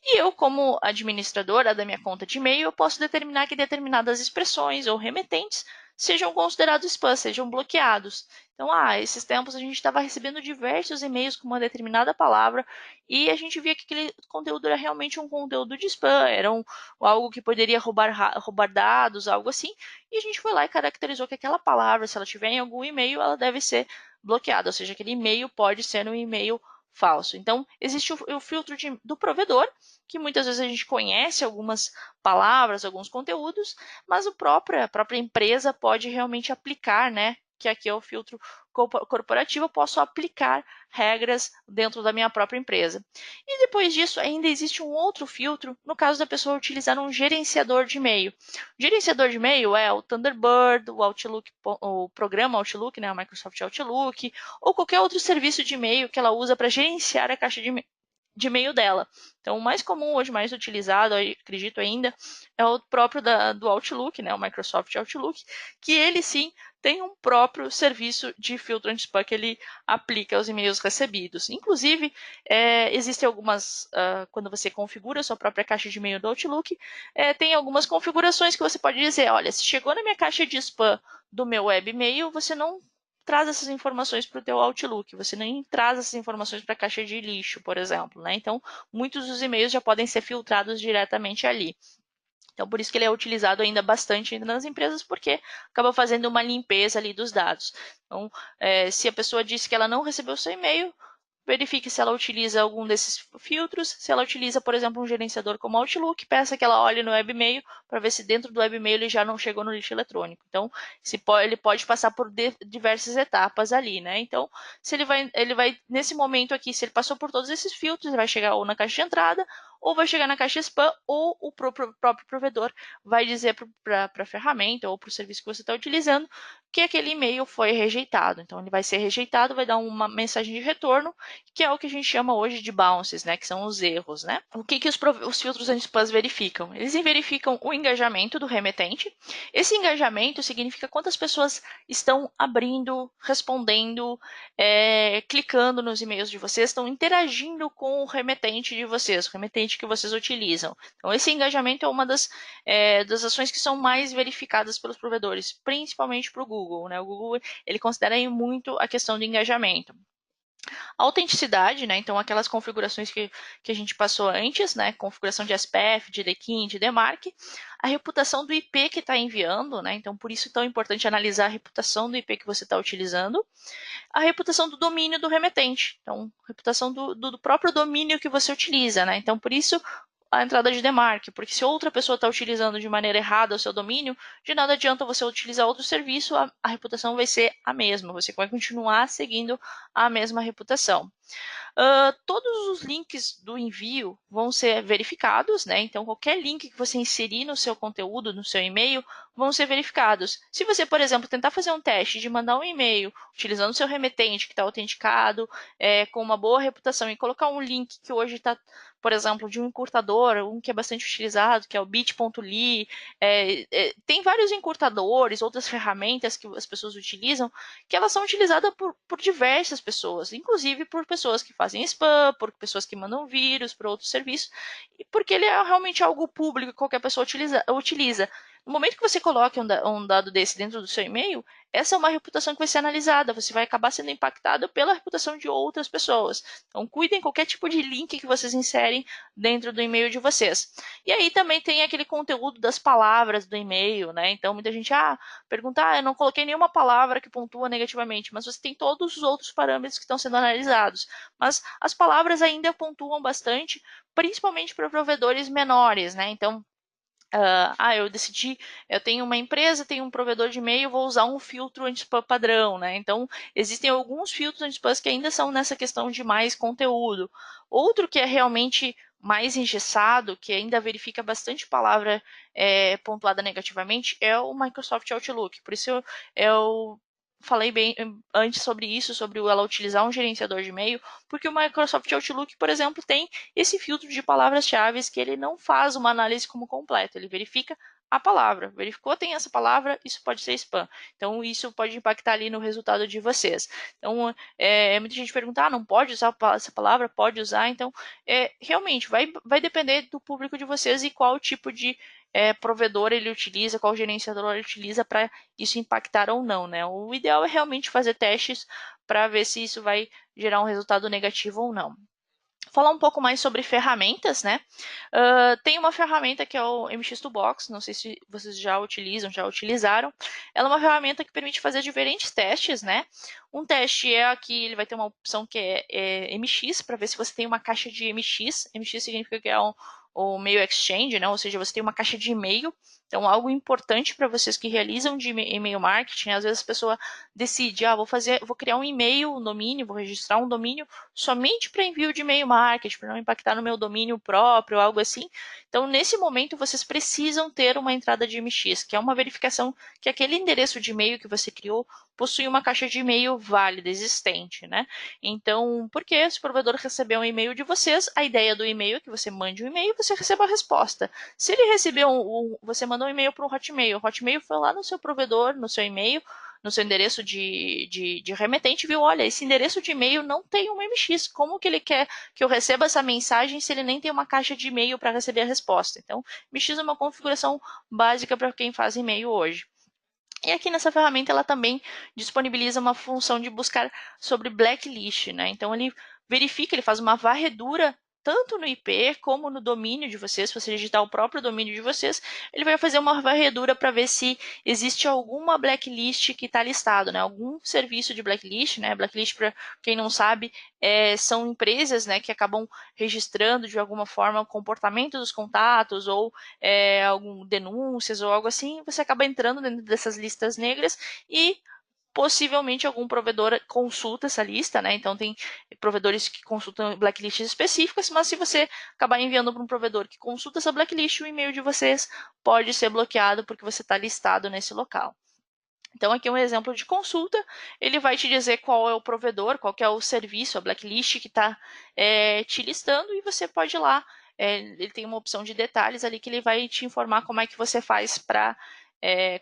E eu, como administradora da minha conta de e-mail, eu posso determinar que determinadas expressões ou remetentes sejam considerados spam, sejam bloqueados. Então, esses tempos a gente estava recebendo diversos e-mails com uma determinada palavra e a gente via que aquele conteúdo era realmente um conteúdo de spam, era algo que poderia roubar dados, algo assim. E a gente foi lá e caracterizou que aquela palavra, se ela tiver em algum e-mail, ela deve ser bloqueada, ou seja, aquele e-mail pode ser um e-mail falso. Então, existe o filtro do provedor, que muitas vezes a gente conhece algumas palavras, alguns conteúdos, mas a própria empresa pode realmente aplicar, né? Que aqui é o filtro corporativo, eu posso aplicar regras dentro da minha própria empresa. E depois disso, ainda existe um outro filtro, no caso da pessoa utilizar um gerenciador de e-mail. O gerenciador de e-mail é o Thunderbird, o Outlook, o programa Outlook, né, o Microsoft Outlook, ou qualquer outro serviço de e-mail que ela usa para gerenciar a caixa de e-mail dela. Então, o mais comum hoje, mais utilizado, acredito ainda, é o próprio do Outlook, né, o Microsoft Outlook, que ele sim tem um próprio serviço de filtro anti-spam que ele aplica aos e-mails recebidos. Inclusive, existem algumas, quando você configura a sua própria caixa de e-mail do Outlook, tem algumas configurações que você pode dizer, olha, se chegou na minha caixa de spam do meu web e-mail, você não traz essas informações para o teu Outlook, você nem traz essas informações para a caixa de lixo, por exemplo, né? Então, muitos dos e-mails já podem ser filtrados diretamente ali. Então, por isso que ele é utilizado ainda bastante ainda nas empresas, porque acaba fazendo uma limpeza ali dos dados. Então, se a pessoa disse que ela não recebeu o seu e-mail, verifique se ela utiliza algum desses filtros. Se ela utiliza, por exemplo, um gerenciador como Outlook, peça que ela olhe no webmail para ver se dentro do webmail ele já não chegou no lixo eletrônico. Então, ele pode passar por diversas etapas ali, né? Então, se ele vai nesse momento aqui, se ele passou por todos esses filtros, ele vai chegar ou na caixa de entrada, ou vai chegar na caixa spam, ou o próprio provedor vai dizer para a ferramenta ou para o serviço que você está utilizando que aquele e-mail foi rejeitado. Então, ele vai ser rejeitado, vai dar uma mensagem de retorno, que é o que a gente chama hoje de bounces, né, que são os erros, né? O que os filtros anti-spam verificam? Eles verificam o engajamento do remetente. Esse engajamento significa quantas pessoas estão abrindo, respondendo, clicando nos e-mails de vocês, estão interagindo com o remetente de vocês, o remetente que vocês utilizam. Então, esse engajamento é uma das ações que são mais verificadas pelos provedores, principalmente para o Google, né? O Google ele considera muito a questão do engajamento. Autenticidade, né? Então, aquelas configurações que a gente passou antes, né? Configuração de SPF, de DKIM, de DMARC. A reputação do IP que está enviando, né? Então, por isso é tão importante analisar a reputação do IP que você está utilizando. A reputação do domínio do remetente. Então, reputação do próprio domínio que você utiliza, né? Então, por isso a entrada de demarque, porque se outra pessoa está utilizando de maneira errada o seu domínio, de nada adianta você utilizar outro serviço, a reputação vai ser a mesma, você vai continuar seguindo a mesma reputação. Todos os links do envio vão ser verificados, né? Então, qualquer link que você inserir no seu conteúdo, no seu e-mail, vão ser verificados. Se você, por exemplo, tentar fazer um teste de mandar um e-mail utilizando o seu remetente que está autenticado, com uma boa reputação, e colocar um link que hoje está, por exemplo, de um encurtador, um que é bastante utilizado, que é o bit.ly, tem vários encurtadores, outras ferramentas que as pessoas utilizam, que elas são utilizadas por diversas pessoas, inclusive por pessoas que fazem spam, por pessoas que mandam vírus para outros serviços, porque ele é realmente algo público que qualquer pessoa utiliza. No momento que você coloca um dado desse dentro do seu e-mail, essa é uma reputação que vai ser analisada, você vai acabar sendo impactado pela reputação de outras pessoas. Então, cuidem qualquer tipo de link que vocês inserem dentro do e-mail de vocês. E aí também tem aquele conteúdo das palavras do e-mail, né? Então, muita gente pergunta, eu não coloquei nenhuma palavra que pontua negativamente, mas você tem todos os outros parâmetros que estão sendo analisados. Mas as palavras ainda pontuam bastante, principalmente para provedores menores, né? Então, eu decidi, eu tenho uma empresa, tenho um provedor de e-mail, vou usar um filtro anti-spam padrão, né? Então, existem alguns filtros anti-spam que ainda são nessa questão de mais conteúdo. Outro que é realmente mais engessado, que ainda verifica bastante palavra pontuada negativamente, é o Microsoft Outlook. Por isso eu falei bem antes sobre isso, sobre ela utilizar um gerenciador de e-mail, porque o Microsoft Outlook, por exemplo, tem esse filtro de palavras-chave que ele não faz uma análise como completa, ele verifica a palavra. Verificou, tem essa palavra, isso pode ser spam. Então, isso pode impactar ali no resultado de vocês. Então, muita gente pergunta, não pode usar essa palavra? Pode usar. Então, realmente, vai depender do público de vocês e qual tipo de provedor ele utiliza, qual gerenciador ele utiliza para isso impactar ou não, né? O ideal é realmente fazer testes para ver se isso vai gerar um resultado negativo ou não. Falar um pouco mais sobre ferramentas, né? Tem uma ferramenta que é o MX2Box, não sei se vocês já utilizam, já utilizaram. Ela é uma ferramenta que permite fazer diferentes testes, né? Um teste é aqui, ele vai ter uma opção que é MX, para ver se você tem uma caixa de MX. MX significa que é o Mail Exchange, né? Ou seja, você tem uma caixa de e-mail. Então, algo importante para vocês que realizam de e-mail marketing, às vezes a pessoa decide, vou criar um e-mail, um domínio, vou registrar um domínio somente para envio de e-mail marketing, para não impactar no meu domínio próprio, algo assim. Então, nesse momento, vocês precisam ter uma entrada de MX, que é uma verificação que aquele endereço de e-mail que você criou possui uma caixa de e-mail válida, existente, né? Então, porque se o provedor receber um e-mail de vocês, a ideia do e-mail é que você mande um e-mail e você receba a resposta. Se ele receber você mandou um e-mail para o Hotmail foi lá no seu provedor, no seu e-mail, no seu endereço de remetente, viu, olha, esse endereço de e-mail não tem um MX, como que ele quer que eu receba essa mensagem se ele nem tem uma caixa de e-mail para receber a resposta? Então, MX é uma configuração básica para quem faz e-mail hoje. E aqui nessa ferramenta ela também disponibiliza uma função de buscar sobre blacklist, né? Então ele verifica, ele faz uma varredura tanto no IP como no domínio de vocês. Se você digitar o próprio domínio de vocês, ele vai fazer uma varredura para ver se existe alguma blacklist que está listado, né? Algum serviço de blacklist, né? Blacklist, para quem não sabe, são empresas, né, que acabam registrando de alguma forma o comportamento dos contatos ou algum denúncias ou algo assim. Você acaba entrando dentro dessas listas negras e possivelmente algum provedor consulta essa lista, né? Então tem provedores que consultam blacklists específicas, mas se você acabar enviando para um provedor que consulta essa blacklist, o e-mail de vocês pode ser bloqueado porque você está listado nesse local. Então, aqui é um exemplo de consulta, ele vai te dizer qual é o provedor, qual é o serviço, a blacklist que está te listando, e você pode ir lá, ele tem uma opção de detalhes ali que ele vai te informar como é que você faz para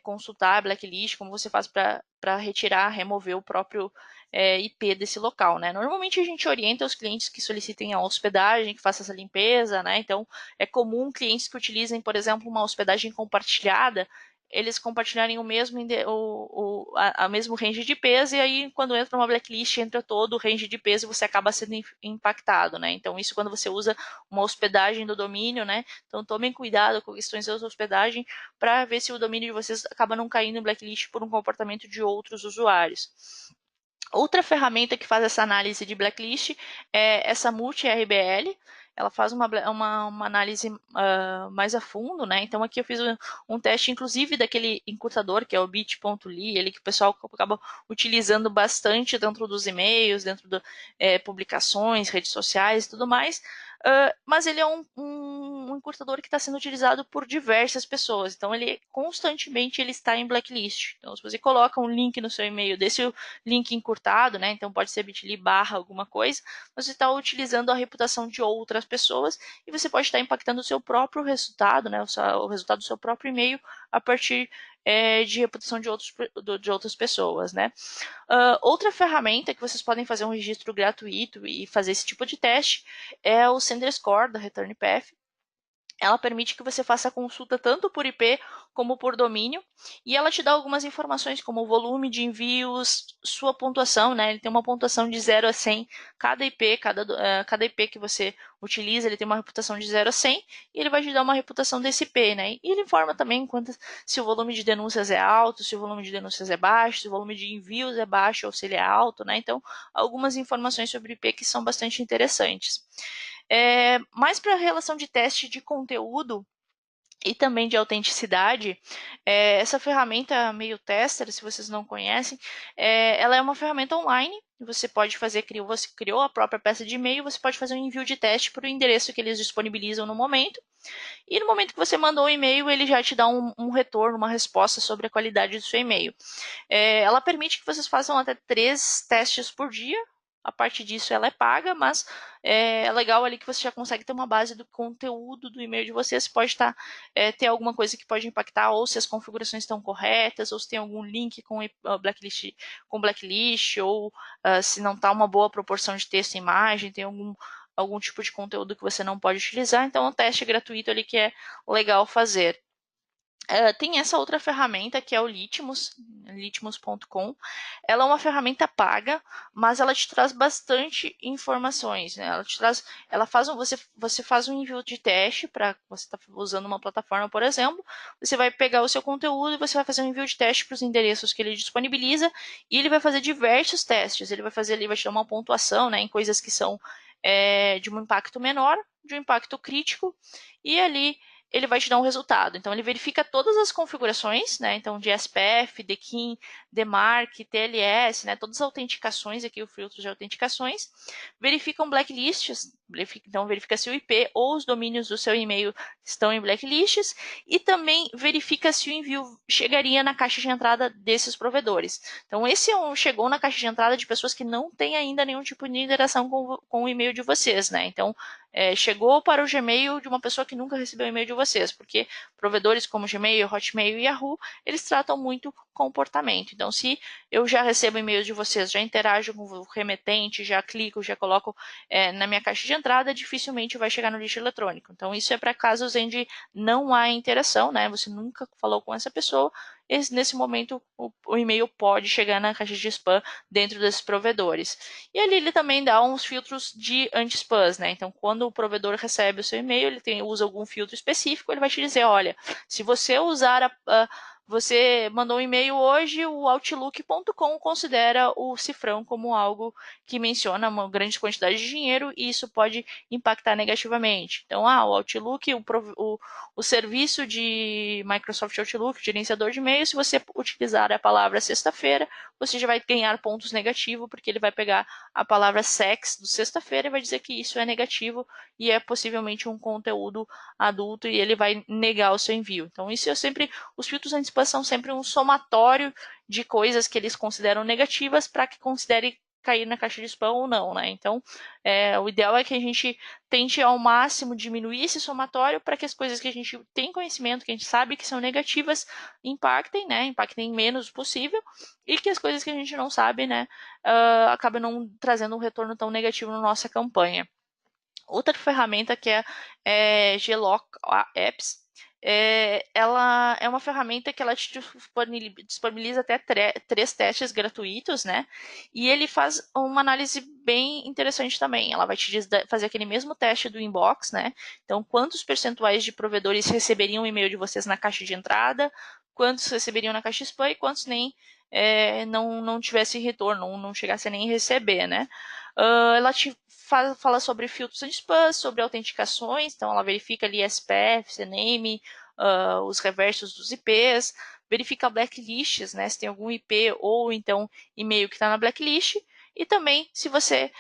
consultar a blacklist, como você faz para retirar, remover o próprio IP desse local, né? Normalmente a gente orienta os clientes que solicitem a hospedagem, que faça essa limpeza, né? Então, é comum clientes que utilizem, por exemplo, uma hospedagem compartilhada, eles compartilharem o mesmo a mesmo range de peso, e aí quando entra uma blacklist entra todo o range de peso e você acaba sendo impactado, né? Então isso quando você usa uma hospedagem do domínio, né? Então tomem cuidado com questões da hospedagem para ver se o domínio de vocês acaba não caindo em blacklist por um comportamento de outros usuários. Outra ferramenta que faz essa análise de blacklist é essa Multi-RBL. Ela faz uma análise mais a fundo, né? Então aqui eu fiz um teste, inclusive, daquele encurtador, que é o bit.ly, ele que o pessoal acaba utilizando bastante dentro dos e-mails, dentro de publicações, redes sociais e tudo mais. Mas ele é um encurtador que está sendo utilizado por diversas pessoas. Então, ele constantemente ele está em blacklist. Então, se você coloca um link no seu e-mail desse link encurtado, né? Então pode ser bit.ly barra alguma coisa, você está utilizando a reputação de outras pessoas e você pode estar impactando o seu próprio resultado, né? O resultado do seu próprio e-mail a partir de reputação de outras pessoas, né? Outra ferramenta que vocês podem fazer um registro gratuito e fazer esse tipo de teste é o Sender Score da ReturnPath. Ela permite que você faça a consulta tanto por IP como por domínio, e ela te dá algumas informações como o volume de envios, sua pontuação, né? Ele tem uma pontuação de 0 a 100, cada IP que você utiliza, ele tem uma reputação de 0 a 100, e ele vai te dar uma reputação desse IP, né? E ele informa também se o volume de denúncias é alto, se o volume de denúncias é baixo, se o volume de envios é baixo ou se ele é alto, né? Então, algumas informações sobre IP que são bastante interessantes. Mais para a relação de teste de conteúdo e também de autenticidade, essa ferramenta meio tester, se vocês não conhecem, ela é uma ferramenta online você pode fazer, você criou a própria peça de e-mail, você pode fazer um envio de teste para o endereço que eles disponibilizam no momento. E no momento que você mandou o e-mail, ele já te dá um retorno, uma resposta sobre a qualidade do seu e-mail. Ela permite que vocês façam até 3 testes por dia. A parte disso ela é paga, mas é legal ali que você já consegue ter uma base do conteúdo do e-mail de vocês. Pode ter alguma coisa que pode impactar, ou se as configurações estão corretas, ou se tem algum link blacklist, ou se não está uma boa proporção de texto e imagem, tem algum tipo de conteúdo que você não pode utilizar. Então, é um teste gratuito ali que é legal fazer. Tem essa outra ferramenta que é o Litmus, litmus.com. Ela é uma ferramenta paga, mas ela te traz bastante informações, né? Você faz um envio de teste para você está usando uma plataforma, por exemplo. Você vai pegar o seu conteúdo e você vai fazer um envio de teste para os endereços que ele disponibiliza e ele vai fazer diversos testes. Ele vai te dar uma pontuação, né, em coisas que são de um impacto menor, de um impacto crítico, e ali ele vai te dar um resultado. Então, ele verifica todas as configurações, né? Então, de SPF, DKIM, DMARC, TLS, né? Todas as autenticações aqui, o filtro de autenticações. Verificam blacklists, então verifica se o IP ou os domínios do seu e-mail estão em blacklists e também verifica se o envio chegaria na caixa de entrada desses provedores. Então, esse chegou na caixa de entrada de pessoas que não têm ainda nenhum tipo de interação com o e-mail de vocês, né? Então, chegou para o Gmail de uma pessoa que nunca recebeu e-mail de vocês, porque provedores como Gmail, Hotmail e Yahoo, eles tratam muito comportamento. Então, se eu já recebo e-mails de vocês, já interajo com o remetente, já clico, já coloco na minha caixa de entrada, dificilmente vai chegar no lixo eletrônico. Então, isso é para casos onde não há interação, né? Você nunca falou com essa pessoa, nesse momento o e-mail pode chegar na caixa de spam dentro desses provedores. E ali ele também dá uns filtros de anti-spams, né? Então, quando o provedor recebe o seu e-mail, ele usa algum filtro específico, ele vai te dizer, olha, se você usar você mandou um e-mail hoje, o Outlook.com considera o cifrão como algo que menciona uma grande quantidade de dinheiro e isso pode impactar negativamente. Então, o Outlook, o serviço de Microsoft Outlook, gerenciador de e-mail, se você utilizar a palavra sexta-feira, você já vai ganhar pontos negativos, porque ele vai pegar a palavra sex do sexta-feira e vai dizer que isso é negativo e é possivelmente um conteúdo adulto e ele vai negar o seu envio. Então, os filtros anti-spam são sempre um somatório de coisas que eles consideram negativas para que considere cair na caixa de spam ou não, né? Então, o ideal é que a gente tente ao máximo diminuir esse somatório para que as coisas que a gente tem conhecimento, que a gente sabe que são negativas, impactem, né? Impactem menos possível e que as coisas que a gente não sabe, né, acabem não trazendo um retorno tão negativo na nossa campanha. Outra ferramenta que é Glock Apps, ela é uma ferramenta que ela te disponibiliza até 3 testes gratuitos, né? E ele faz uma análise bem interessante também. Ela vai te fazer aquele mesmo teste do inbox, né? Então, quantos percentuais de provedores receberiam o e-mail de vocês na caixa de entrada, quantos receberiam na caixa spam e quantos nem não tivesse retorno, não chegasse a nem receber, né? Ela te fala sobre filtros anti-spam, sobre autenticações, então ela verifica ali SPF, CNAME, os reversos dos IPs, verifica blacklists, né, se tem algum IP ou então e-mail que está na blacklist, e também se você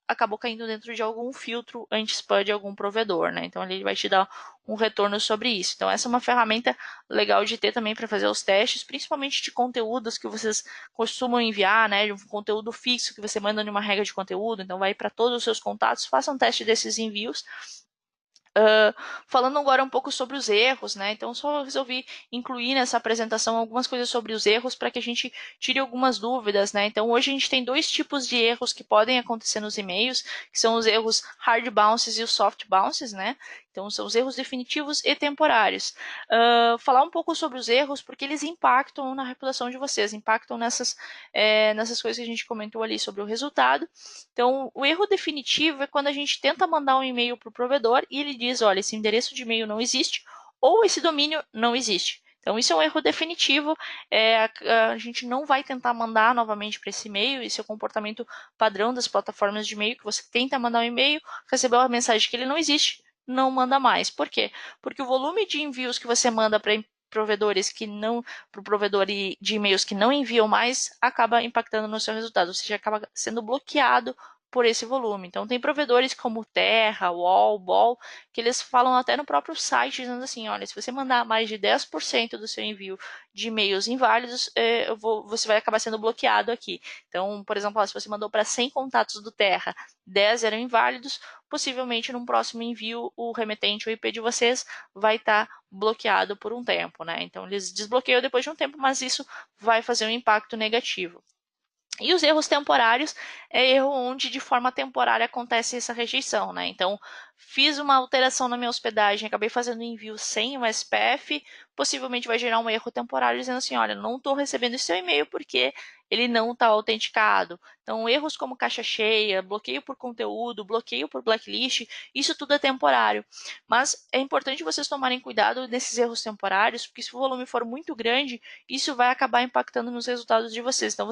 acabou caindo dentro de algum filtro anti-spam de algum provedor, né? Então ele vai te dar um retorno sobre isso. Então essa é uma ferramenta legal de ter também para fazer os testes, principalmente de conteúdos que vocês costumam enviar, né? De um conteúdo fixo que você manda numa regra de conteúdo, então vai para todos os seus contatos, faça um teste desses envios. Falando agora um pouco sobre os erros, né? Então, só resolvi incluir nessa apresentação algumas coisas sobre os erros para que a gente tire algumas dúvidas, né? Então, hoje a gente tem 2 tipos de erros que podem acontecer nos e-mails, que são os erros hard bounces e os soft bounces, né? Então, são os erros definitivos e temporários. Falar um pouco sobre os erros, porque eles impactam na reputação de vocês, impactam nessas coisas que a gente comentou ali sobre o resultado. Então, o erro definitivo é quando a gente tenta mandar um e-mail para o provedor e ele diz, olha, esse endereço de e-mail não existe ou esse domínio não existe. Então, isso é um erro definitivo, a gente não vai tentar mandar novamente para esse e-mail, esse é o comportamento padrão das plataformas de e-mail, que você tenta mandar um e-mail, recebeu a mensagem que ele não existe, não manda mais. Por quê? Porque o volume de envios que você manda para provedores que não, para o provedor de e-mails que não enviam mais, acaba impactando no seu resultado, ou seja, acaba sendo bloqueado por esse volume. Então, tem provedores como Terra, Wall, Ball, que eles falam até no próprio site, dizendo assim, olha, se você mandar mais de 10% do seu envio de e-mails inválidos, você vai acabar sendo bloqueado aqui. Então, por exemplo, se você mandou para 100 contatos do Terra, 10 eram inválidos, possivelmente num próximo envio o remetente, o IP de vocês, vai estar bloqueado por um tempo, né? Então, eles desbloqueiam depois de um tempo, mas isso vai fazer um impacto negativo. E os erros temporários é erro onde de forma temporária acontece essa rejeição, né? Então, fiz uma alteração na minha hospedagem, acabei fazendo um envio sem o SPF, possivelmente vai gerar um erro temporário dizendo assim, olha, não estou recebendo esse seu e-mail porque ele não está autenticado. Então, erros como caixa cheia, bloqueio por conteúdo, bloqueio por blacklist, isso tudo é temporário. Mas é importante vocês tomarem cuidado nesses erros temporários, porque se o volume for muito grande, isso vai acabar impactando nos resultados de vocês. Então,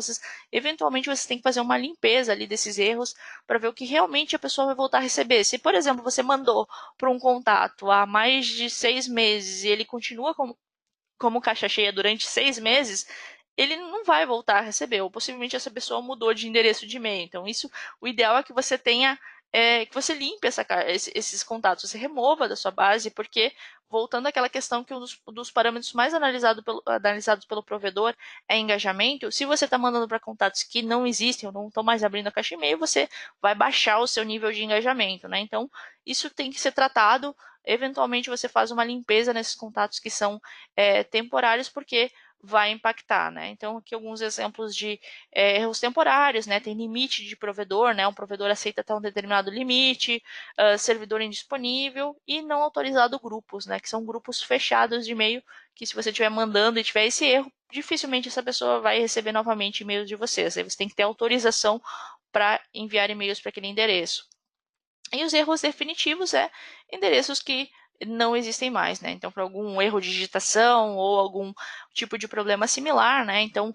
eventualmente você tem que fazer uma limpeza ali desses erros para ver o que realmente a pessoa vai voltar a receber. Se, por exemplo, você mandou para um contato há mais de 6 meses e ele continua como caixa cheia durante 6 meses, ele não vai voltar a receber, ou possivelmente essa pessoa mudou de endereço de e-mail. Então, o ideal é que você tenha, que você limpe esses contatos, você remova da sua base, porque, voltando àquela questão que um dos parâmetros mais analisados pelo provedor é engajamento, se você está mandando para contatos que não existem, ou não estão mais abrindo a caixa e-mail, você vai baixar o seu nível de engajamento, né? Então, isso tem que ser tratado. Eventualmente, você faz uma limpeza nesses contatos que são temporários, porque vai impactar, né? Então, aqui alguns exemplos de erros temporários, né? Tem limite de provedor, né? Um provedor aceita até um determinado limite, servidor indisponível e não autorizado grupos, né? Que são grupos fechados de e-mail, que se você estiver mandando e tiver esse erro, dificilmente essa pessoa vai receber novamente e-mails de vocês. Aí você tem que ter autorização para enviar e-mails para aquele endereço. E os erros definitivos endereços que não existem mais, né? Então, por algum erro de digitação ou algum tipo de problema similar, né? Então,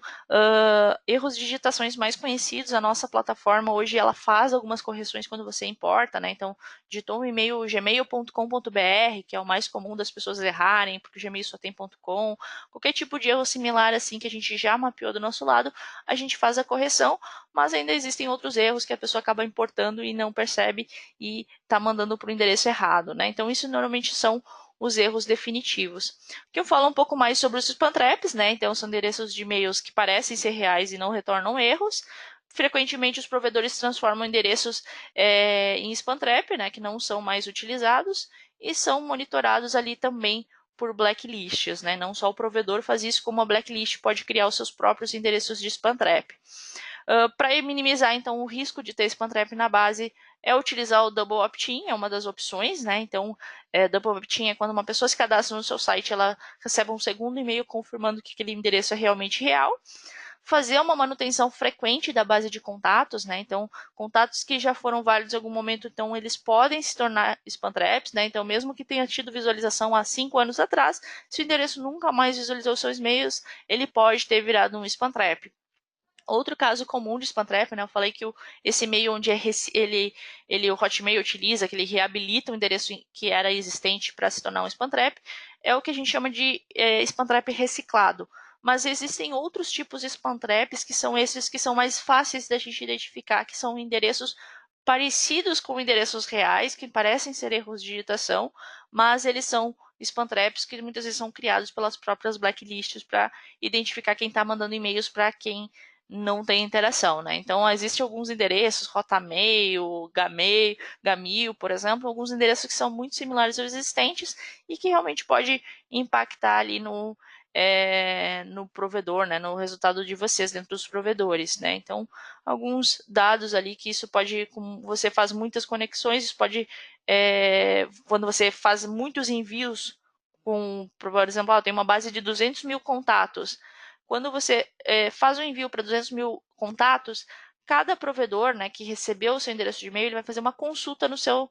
erros de digitações mais conhecidos, a nossa plataforma hoje ela faz algumas correções quando você importa, né? Então, digitou um e-mail gmail.com.br, que é o mais comum das pessoas errarem, porque o Gmail só tem .com, qualquer tipo de erro similar assim que a gente já mapeou do nosso lado, a gente faz a correção, mas ainda existem outros erros que a pessoa acaba importando e não percebe e está mandando para o endereço errado, né? Então, isso normalmente são os erros definitivos. Aqui eu falo um pouco mais sobre os spam traps, né? Então, são endereços de e-mails que parecem ser reais e não retornam erros. Frequentemente, os provedores transformam endereços em spam trap, né? Que não são mais utilizados e são monitorados ali também por blacklists, né? Não só o provedor faz isso, como a blacklist pode criar os seus próprios endereços de spam trap. Para minimizar, então, o risco de ter spam trap na base, é utilizar o Double Opt-in, é uma das opções, né? Então, Double Opt-in é quando uma pessoa se cadastra no seu site, ela recebe um segundo e-mail confirmando que aquele endereço é realmente real. Fazer uma manutenção frequente da base de contatos, né? Então, contatos que já foram válidos em algum momento, então eles podem se tornar spam traps, né? Então, mesmo que tenha tido visualização há 5 anos atrás, se o endereço nunca mais visualizou seus e-mails, ele pode ter virado um spam trap. Outro caso comum de spam trap, né? Eu falei que esse e-mail onde o Hotmail utiliza, que ele reabilita o endereço que era existente para se tornar um spam trap, é o que a gente chama de spam trap reciclado. Mas existem outros tipos de spam traps que são esses que são mais fáceis da gente identificar, que são endereços parecidos com endereços reais, que parecem ser erros de digitação, mas eles são spam traps que muitas vezes são criados pelas próprias blacklists para identificar quem está mandando e-mails para quem não tem interação, né? Então, existem alguns endereços, Hotmail, Gmail, por exemplo, alguns endereços que são muito similares aos existentes e que realmente pode impactar ali no provedor, né? No resultado de vocês dentro dos provedores, né? Então, alguns dados ali que isso pode, como você faz muitas conexões, isso pode, quando você faz muitos envios por exemplo, tem uma base de 200 mil contatos. Quando você faz um envio para 200 mil contatos, cada provedor, né, que recebeu o seu endereço de e-mail, ele vai fazer uma consulta no seu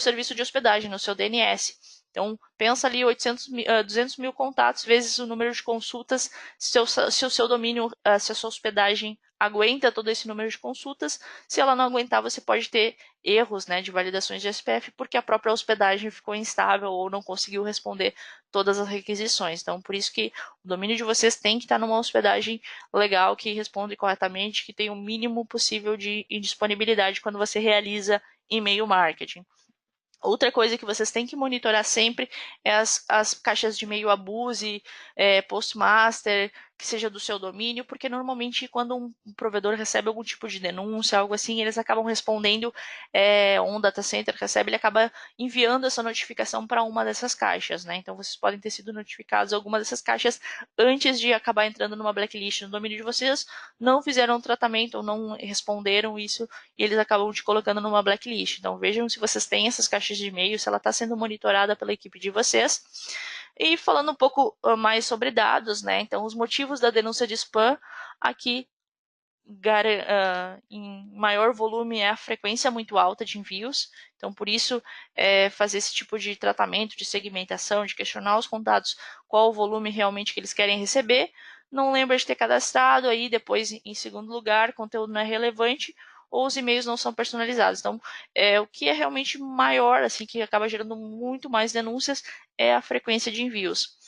serviço de hospedagem, no seu DNS. Então, pensa ali 200 mil contatos vezes o número de consultas se o seu domínio, se a sua hospedagem aguenta todo esse número de consultas. Se ela não aguentar, você pode ter erros, né, de validações de SPF, porque a própria hospedagem ficou instável ou não conseguiu responder todas as requisições. Então, por isso que o domínio de vocês tem que estar numa hospedagem legal, que responde corretamente, que tem o mínimo possível de indisponibilidade quando você realiza e-mail marketing. Outra coisa que vocês têm que monitorar sempre é as caixas de e-mail abuse, postmaster, que seja do seu domínio, porque normalmente quando um provedor recebe algum tipo de denúncia, algo assim, eles acabam respondendo, um data center recebe, ele acaba enviando essa notificação para uma dessas caixas, né? Então vocês podem ter sido notificados alguma dessas caixas antes de acabar entrando numa blacklist no domínio de vocês, não fizeram o tratamento ou não responderam isso e eles acabam te colocando numa blacklist. Então vejam se vocês têm essas caixas de e-mail, se ela está sendo monitorada pela equipe de vocês. E falando um pouco mais sobre dados, né? Então os motivos da denúncia de spam aqui em maior volume é a frequência muito alta de envios. Então, por isso, fazer esse tipo de tratamento, de segmentação, de questionar os contatos, qual o volume realmente que eles querem receber. Não lembra de ter cadastrado, aí depois, em segundo lugar, o conteúdo não é relevante ou os e-mails não são personalizados. Então, o que é realmente maior, assim, que acaba gerando muito mais denúncias, é a frequência de envios.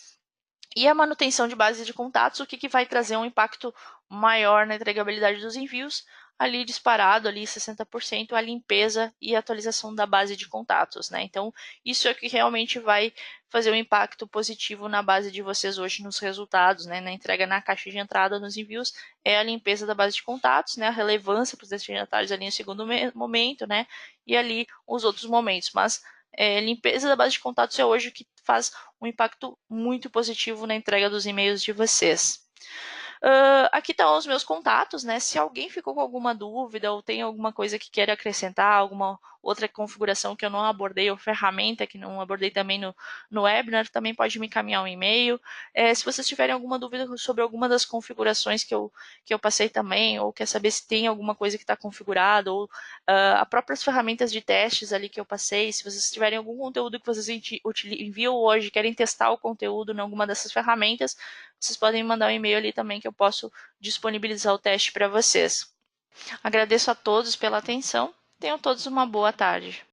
E a manutenção de base de contatos, o que vai trazer um impacto maior na entregabilidade dos envios, ali disparado, ali 60%, a limpeza e atualização da base de contatos, né? Então, isso é que realmente vai fazer um impacto positivo na base de vocês hoje nos resultados, né? Na entrega na caixa de entrada nos envios, é a limpeza da base de contatos, né? A relevância para os destinatários ali no segundo momento, né? E ali os outros momentos, mas limpeza da base de contatos é hoje o que faz um impacto muito positivo na entrega dos e-mails de vocês. Aqui estão os meus contatos, né? Se alguém ficou com alguma dúvida ou tem alguma coisa que queira acrescentar, alguma outra configuração que eu não abordei, ou ferramenta que não abordei também no webinar, também pode me encaminhar um e-mail. Se vocês tiverem alguma dúvida sobre alguma das configurações que eu passei também, ou quer saber se tem alguma coisa que está configurada, ou as próprias ferramentas de testes ali que eu passei, se vocês tiverem algum conteúdo que vocês enviam hoje, querem testar o conteúdo em alguma dessas ferramentas, vocês podem mandar um e-mail ali também que eu posso disponibilizar o teste para vocês. Agradeço a todos pela atenção. Tenham todos uma boa tarde.